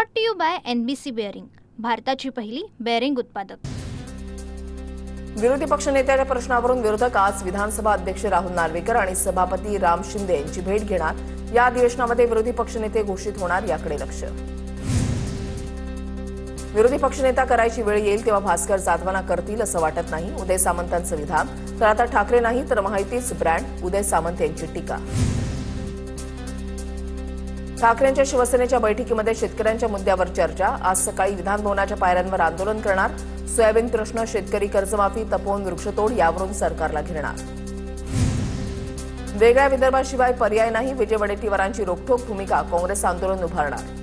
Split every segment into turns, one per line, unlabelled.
Brought to you by NBC bearing, भारताची पहिली bearing उत्पादक।
विरोधी पक्षनेत्याच्या प्रश्नावरून विरोधक आज विधानसभा अध्यक्ष राहुल नार्वेकर आणि सभापती राम शिंदे यांची भेट घेणार। या अधिवेशनामध्ये विरोधी पक्षनेते घोषित होणार याकडे लक्ष। विरोधी पक्षनेता करायची वेळ येईल तेव्हा भास्कर जाधवांना करतील असं वाटत नाही, उदय सामंतांचं विधान। तर आता ठाकरे नाही तर महायुतीच ब्रँड, उदय सामंत यांची टीका। ठाकरेंच्या शिवसेनेच्या बैठकीमध्ये शेतकऱ्यांच्या मुद्द्यावर चर्चा। आज सकाळी विधान भवनाच्या पायऱ्यांवर आंदोलन करणार। सोयाबीन प्रश्न, शेतकरी कर्जमाफी, तपोवन वृक्षतोड यावरून सरकारला घेरणार। वेगळ्या विदर्भाशिवाय पर्याय नाही, विजय वडेट्टीवारांची रोखठोक भूमिका, काँग्रेस आंदोलन उभारणार।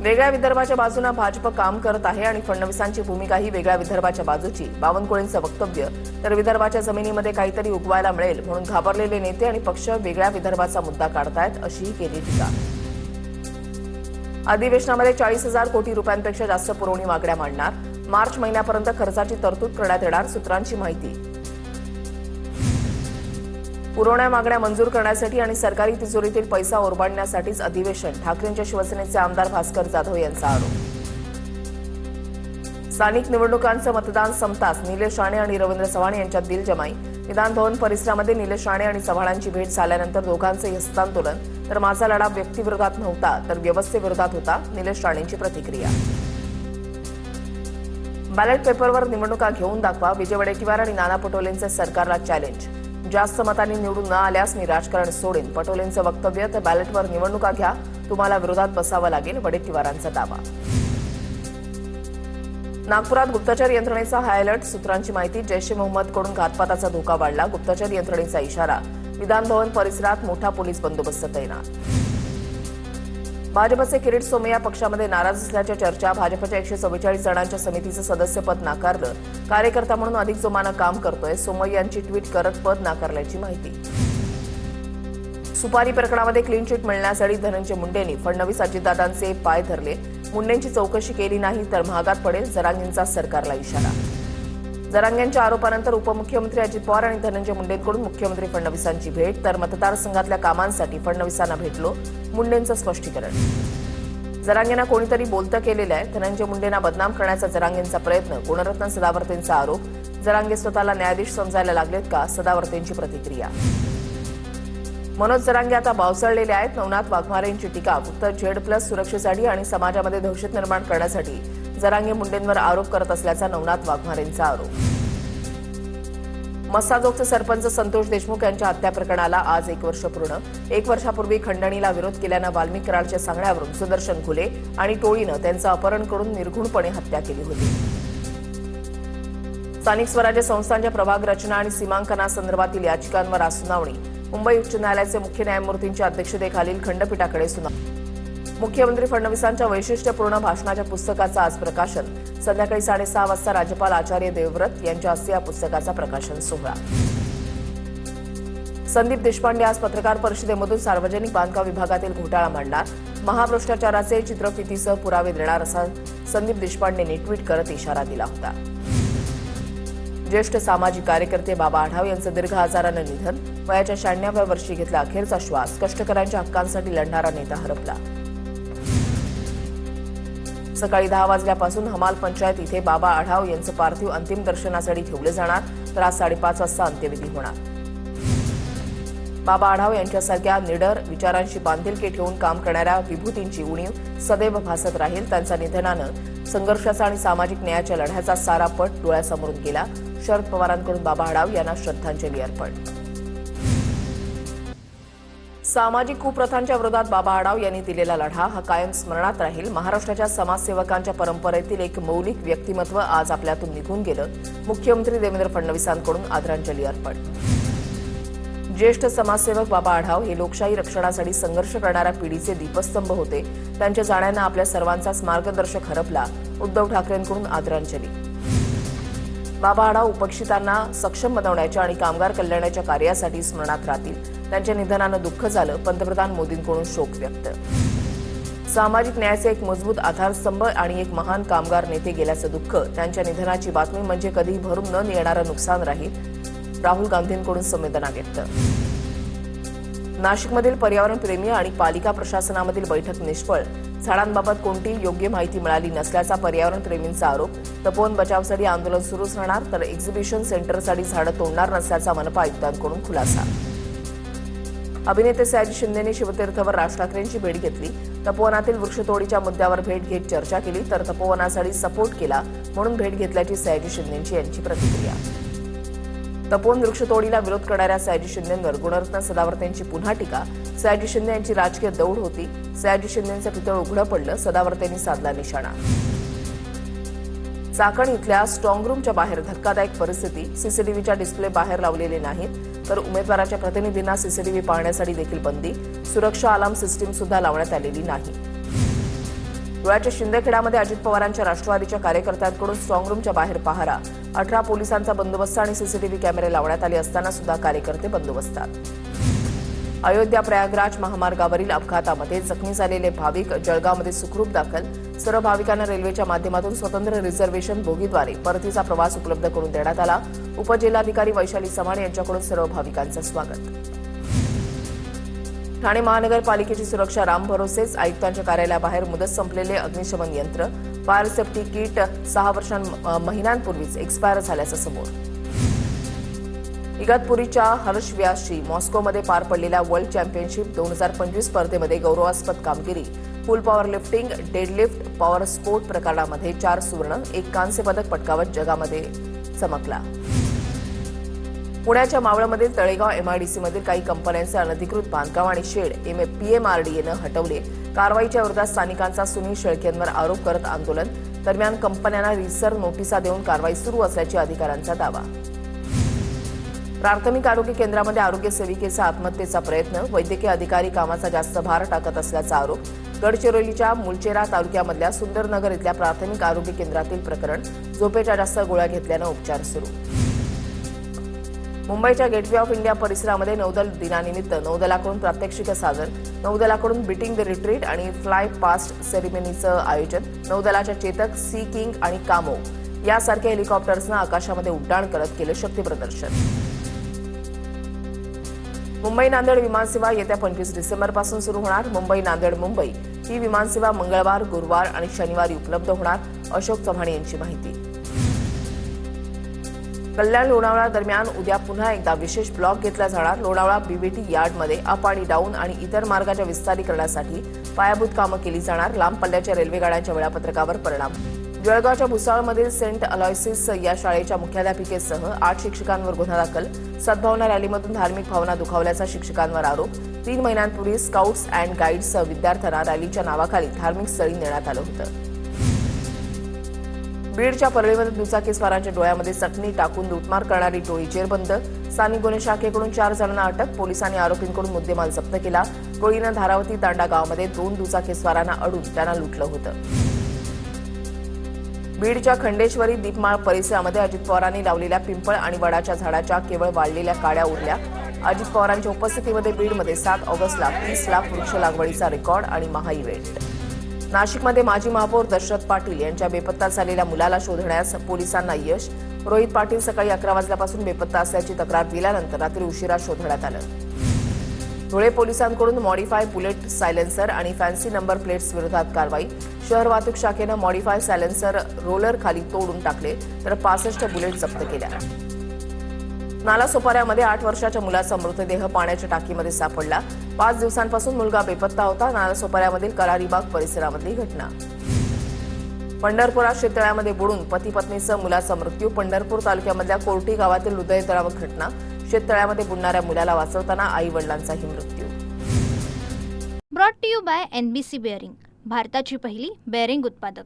वेगळ्या विदर्भाच्या बाजूने भाजप काम करत आहे आणि फडणवीसांची भूमिकाही वेगळ्या विदर्भाच्या बाजूची। बावनकुळेंचं वक्तव्य, तर विदर्भाच्या जमिनीमध्ये काहीतरी उगवायला मिळेल म्हणून घाबरलेले नेते आणि पक्ष वेगळ्या विदर्भाचा मुद्दा काढतायत अशीही केली टीका। अधिवेशनामध्ये 40,000 कोटी रुपयांपेक्षा जास्त पुरवणी मागण्या मांडणार। मार्च महिन्यापर्यंत खर्चाची तरतूद करण्यात येणार, सूत्रांची माहिती। पुरवण्या मागण्या मंजूर करण्यासाठी आणि सरकारी तिजोरीतील पैसा ओरबाडण्यासाठीच अधिवेशन, ठाकरेंच्या शिवसेनेचे आमदार भास्कर जाधव यांचा आरोप। स्थानिक निवडणुकांचं मतदान संपताच निलेश राणे आणि रवींद्र चव्हाण यांच्यात दिलजमाई। विधान भवन परिसरामध्ये निलेश राणे आणि चव्हाणांची भेट झाल्यानंतर दोघांचे हस्तांदोलन। तर माझा लढा व्यक्तीविरोधात नव्हता तर व्यवस्थेविरोधात होता, निलेश राणेंची प्रतिक्रिया। बॅलेट पेपरवर निवडणुका घेऊन दाखवा, विजय वडेट्टीवार आणि नाना पटोलेंचे सरकारला चॅलेंज। जास्त मतांनी निवडून न आल्यास मी राजकारण सोडेन, पटोलेंचं वक्तव्य। तर बॅलेटवर निवडणुका घ्या, तुम्हाला विरोधात बसावं लागेल, वडेट्टीवारांचा दावा। नागपुरात गुप्तचर यंत्रणेचा हाय अलर्ट, सूत्रांची माहिती। जैश ए मोहम्मदकडून घातपाताचा धोका वाढला, गुप्तचर यंत्रणेचा इशारा। विधान भवन परिसरात मोठा पोलीस बंदोबस्त तैनात। भाजपचे किरीट सोमय्या पक्षामध्ये नाराज असल्याच्या चर्चा। भाजपच्या 144 जणांच्या समितीचं सदस्यपद नाकारलं, कार्यकर्ता म्हणून अधिक जोमानं काम करतोय, सोमय्यांची ट्विट करत पद नाकारल्याची माहिती। सुपारी प्रकरणामध्ये क्लीन चिट मिळण्यासाठी धनंजय मुंडेंनी फडणवीस अजितदादांचे पाय धरले। मुंडेंची चौकशी केली नाही तर महागात पडेल, जरांगेंचा सरकारला इशारा। जरांगेंच्या आरोपानंतर उपमुख्यमंत्री अजित पवार आणि धनंजय मुंडेंकडून मुख्यमंत्री फडणवीसांची भेट। तर मतदारसंघातल्या कामांसाठी फडणवीसांना भेटलो, मुंडेंचं स्पष्टीकरण। जरांगेंना कोणीतरी बोलतं केलेलं आहे, धनंजय मुंडेंना बदनाम करण्याचा जरांगेंचा प्रयत्न, गुणरत्न सदावर्तेंचा आरोप। जरांगे स्वतःला न्यायाधीश समजायला लागलेत का, सदावर्तेंची प्रतिक्रिया। मनोज जरांगे आता बावचळलेले आहेत, नवनाथ वाघमारेंची टीका। फक्त Z+ सुरक्षेसाठी आणि समाजामध्ये दहशत निर्माण करण्यासाठी जरांगे मुंडेंवर आरोप करत असल्याचा नवनाथ वाघमारेंचा आरोप। मस्साजोगचे सरपंच संतोष देशमुख यांच्या हत्या प्रकरणाला आज 1 वर्ष पूर्ण। 1 वर्षापूर्वी खंडणीला विरोध केल्यानं वाल्मिक कराडच्या सांगण्यावरून सुदर्शन घुले आणि टोळीनं त्यांचं अपहरण करून निर्घुणपणे हत्या केली होती। स्थानिक स्वराज्य संस्थांच्या प्रभाग रचना आणि सीमांकनासंदर्भातील याचिकांवर आज सुनावणी। मुंबई उच्च न्यायालयाचे मुख्य न्यायमूर्तींच्या अध्यक्षतेखालील खंडपीठाकडे सुनावणी। मुख्यमंत्री फडणवीसांच्या वैशिष्ट्यपूर्ण भाषणाच्या पुस्तकाचं आज प्रकाशन। संध्याकाळी 6:30 वाजता राज्यपाल आचार्य देवव्रत यांच्या हस्ते या पुस्तकाचा प्रकाशन सोहळा। संदीप देशपांडे आज पत्रकार परिषदेमधून सार्वजनिक बांधकाम विभागातील घोटाळा मांडणार। महाभ्रष्टाचाराचे चित्रफितीसह पुरावे देणार असा संदीप देशपांडेंनी ट्विट करत इशारा दिला होता। ज्येष्ठ सामाजिक कार्यकर्ते बाबा आढाव यांचं दीर्घ आजारानं निधन। वयाच्या 96व्या वर्षी घेतला अखेरचा श्वास। कष्टकऱ्यांच्या हक्कांसाठी लढणारा नेता हरपला। सकाळी 10 वाजल्यापासून हमाल पंचायत इथे बाबा आढाव यांचं पार्थिव अंतिम दर्शनासाठी ठेवले जाणार, तर आज 5:30 वाजता अंत्यविधी होणार। बाबा आढाव यांच्यासारख्या निडर विचारांशी बांधिलकी ठेवून काम करणाऱ्या विभूतींची उणीव सदैव भासत राहील। त्यांच्या निधनानं संघर्षाचा आणि सामाजिक न्यायाच्या लढ्याचा सारा पट डोळ्यासमोरून गेला। शरद पवारांकडून बाबा आढाव यांना श्रद्धांजली अर्पण। सामाजिक कुप्रथांच्या विरोधात बाबा आढाव यांनी दिलेला लढा हा कायम स्मरणात राहील। महाराष्ट्राच्या समाजसेवकांच्या परंपरेतील एक मौलिक व्यक्तिमत्व आज आपल्यातून निघून गेलं। मुख्यमंत्री देवेंद्र फडणवीसांकडून आदरांजली अर्पण। ज्येष्ठ समाजसेवक बाबा आढाव हे लोकशाही रक्षणासाठी संघर्ष करणाऱ्या पिढीचे दीपस्तंभ होते। त्यांच्या जाण्यानं आपल्या सर्वांचाच मार्गदर्शक हरपला। उद्धव ठाकरेंकडून आदरांजली। बाबा आढाव उपेक्षितांना सक्षम बनवण्याच्या आणि कामगार कल्याणाच्या कार्यासाठी स्मरणात राहतील। त्यांच्या निधनानं दुःख झालं, पंतप्रधान मोदींकडून शोक व्यक्त। सामाजिक न्यायाचे एक मजबूत आधारस्तंभ आणि एक महान कामगार नेते गेल्याचं दुःख, त्यांच्या निधनाची बातमी म्हणजे कधीही भरून न येणारं नुकसान राहील। राहुल गांधींकडून संवेदना व्यक्त। नाशिकमधील पर्यावरणप्रेमी आणि पालिका प्रशासनामधील बैठक निष्फळ, झाडांबाबत कोणतीही योग्य माहिती मिळाली नसल्याचा पर्यावरणप्रेमींचा आरोप. तपोवन बचावसाठी आंदोलन सुरूच राहणार, तर एक्झिबिशन सेंटरसाठी झाडं तोडणार नसल्याचा मनपा आयुक्तांकडून खुलासा. अभिनेते सयाजी शिंदेने शिवतीर्थवर राज ठाकरेंची भेट घेतली. तपोवनातील वृक्षतोडीच्या मुद्द्यावर भेट घेत चर्चा केली, तर तपोवनासाठी सपोर्ट केला म्हणून भेट घेतल्याची सयाजी शिंदेची यांची प्रतिक्रिया. तपोवन वृक्षतोडीला विरोध करणाऱ्या सयाजी शिंदेंवर गुणरत्न सदावर्तेंची पुन्हा टीका. सयाजी शिंदे यांची राजकीय दौड होती. सयाजी शिंदेंचं पितळ उघडं पडलं, सदावर्तेंनी साधला निशाणा. चाकण इथल्या स्ट्रॉंग रूमच्या बाहेर धक्कादायक परिस्थिती. सीसीटीव्हीच्या डिस्प्ले बाहेर लावलेले नाहीत, तर उमेदवाराच्या प्रतिनिधींना सीसीटीव्ही पाहण्यासाठी देखील बंदी. सुरक्षा अलार्म सिस्टीम सुद्धा लावण्यात आलेली नाही. धुळ्याच्या शिंदखेड्यामध्ये अजित पवारांच्या राष्ट्रवादीच्या कार्यकर्त्यांकडून स्ट्रॉंग रूमच्या बाहेर पहारा. 18 पोलिसांचा बंदोबस्त आणि सीसीटीव्ही कॅमेरे लावण्यात आले असताना सुद्धा कार्यकर्ते बंदोबस्तात. अयोध्या प्रयागराज महामार्गावरील अपघातामध्ये जखमी झालेले भाविक जळगावमध्ये सुखरूप दाखल. सर्व भाविकांना रेल्वेच्या माध्यमातून स्वतंत्र रिझर्व्हेशन बोगीद्वारे परतीचा प्रवास उपलब्ध करून देण्यात आला. उपजिल्हाधिकारी वैशाली चव्हाण यांच्याकडून सर्व भाविकांचं स्वागत. ठाणे महानगरपालिकेची सुरक्षा राम भरोसेच. आयुक्तांच्या कार्यालयाबाहेर मुदत संपलेले अग्निशमन यंत्र, फायर सेफ्टी किट 6 महिन्यांपूर्वीच एक्सपायर झाल्याचं समोर. इगतपुरीच्या हर्ष व्यासची मॉस्कोमध्ये पार पडलेल्या वर्ल्ड चॅम्पियनशिप 2025 स्पर्धेमध्ये गौरवास्पद कामगिरी. फुल power lifting, deadlift, power sport प्रकारामध्ये 4 सुवर्ण, 1 कांस्य पदक पटकावत जगामध्ये चमकला. पुण्याच्या मावळमधील तळेगाव एमआयडीसीमधील काही कंपन्यांचे अनधिकृत बांधकाम आणि शेड पीएमआरडीएनं हटवले. कारवाईच्या विरोधात स्थानिकांचा सुनील शेळके यांवर आरोप करत आंदोलन. दरम्यान कंपन्यांना रीतसर नोटिसा देऊन कारवाई सुरू असल्याची अधिकाऱ्यांचा दावा. प्राथमिक आरोग्य केंद्रामध्ये आरोग्य सेविकेचा आत्महत्येचा प्रयत्न. वैद्यकीय अधिकारी कामाचा जास्त भार टाकत असल्याचा आरोप. गडचिरोलीच्या मुलचेरा तालुक्यामधल्या सुंदरनगर इथल्या प्राथमिक आरोग्य केंद्रातील प्रकरण. झोपेच्या जास्त गोळ्या घेतल्यानं उपचार सुरू. मुंबईच्या गेटवे ऑफ इंडिया परिसरामध्ये नौदल दिनानिमित्त नौदलाकडून प्रात्यक्षिक सादर. नौदलाकडून बीटिंग द रिट्रीट आणि फ्लाय पास्ट सेरेमनीचं आयोजन. नौदलाच्या चेतक, सी किंग आणि कामो यासारख्या हेलिकॉप्टर्सनं आकाशामध्ये उड्डाण करत केलं शक्ती प्रदर्शन. मुंबई नांदेड विमानसेवा येत्या 25 डिसेंबरपासून सुरू होणार. मुंबई नांदेड मुंबई ही विमानसेवा मंगळवार, गुरुवार आणि शनिवारी उपलब्ध होणार. अशोक चव्हाण यांची माहिती. कल्याण लोणावळा दरम्यान उद्या पुन्हा एकदा विशेष ब्लॉक घेतला जाणार. लोणावळा बीबीटी यार्डमध्ये अप आणि डाऊन आणि इतर मार्गाच्या विस्तारीकरणासाठी पायाभूत कामं केली जाणार. लांब पल्ल्याच्या रेल्वेगाड्यांच्या वेळापत्रकावर परिणाम. जळगावच्या भुसावळमधील सेंट अलॉयसिस या शाळेच्या मुख्याध्यापिकेसह 8 शिक्षकांवर गुन्हा दाखल. सद्भावना रॅलीमधून धार्मिक भावना दुखावल्याचा शिक्षकांवर आरोप. 3 महिन्यांपूर्वी स्काउट्स अँड गाईड्स विद्यार्थ्यांना रॅलीच्या नावाखाली धार्मिक स्थळी नेण्यात आलं होतं. बीडच्या परळीमध्ये दुचाकीस्वारांच्या डोळ्यामध्ये चटणी टाकून लूटमार करणारी टोळी जेरबंद. स्थानिक गुन्हे शाखेकडून 4 जणांना अटक. पोलिसांनी आरोपींकडून मुद्देमाल जप्त केला. टोळीनं धारावती तांडा गावामध्ये 2 दुचाकीस्वारांना अडून त्यांना लुटलं होतं. बीडच्या खंडेश्वरी दीपमाळ परिसरामध्ये अजित पवारांनी लावलेल्या पिंपळ आणि वडाच्या झाडाच्या केवळ वाळलेल्या काड्या उरल्या. अजित पवारांच्या उपस्थितीमध्ये बीडमध्ये 7 ऑगस्टला 30 लाख वृक्ष लागवडीचा रेकॉर्ड आणि महा इव्हेंट. नाशिकमध्ये माजी महापौर दशरथ पाटील यांच्या बेपत्ता झालेल्या मुलाला शोधण्यास पोलिसांना यश. रोहित पाटील सकाळी 11 वाजल्यापासून बेपत्ता असल्याची तक्रार दिल्यानंतर रात्री उशिरा शोधण्यात आलं. धुळे पोलिसांकडून मॉडिफाय बुलेट सायलेन्सर आणि फॅन्सी नंबर प्लेट्स विरोधात कारवाई. शहर वाहतूक शाखेनं मॉडिफाय सायलेन्सर रोलर खाली तोडून टाकले, तर 65 बुलेट जप्त केल्या. नालासोपाऱ्यामध्ये 8 वर्षाच्या मुलाचा मृतदेह पाण्याच्या टाकीमध्ये सापडला. 5 दिवसांपासून मुलगा बेपत्ता होता. नालासोपाऱ्यामधील करारीबाग परिसरामधली घटना. पंढरपुरात शेततळ्यामध्ये बुडून पती पत्नीसह मुलाचा मृत्यू. पंढरपूर तालुक्यामधल्या कोर्टी गावातील हृदयद्रावक घटना. शेततळ्यामध्ये बुडणाऱ्या मुलाला वाचवताना आई वडिलांचाही मृत्यू.
Brought to you by NBC bearing, भारताची पहिली बेअरिंग उत्पादक.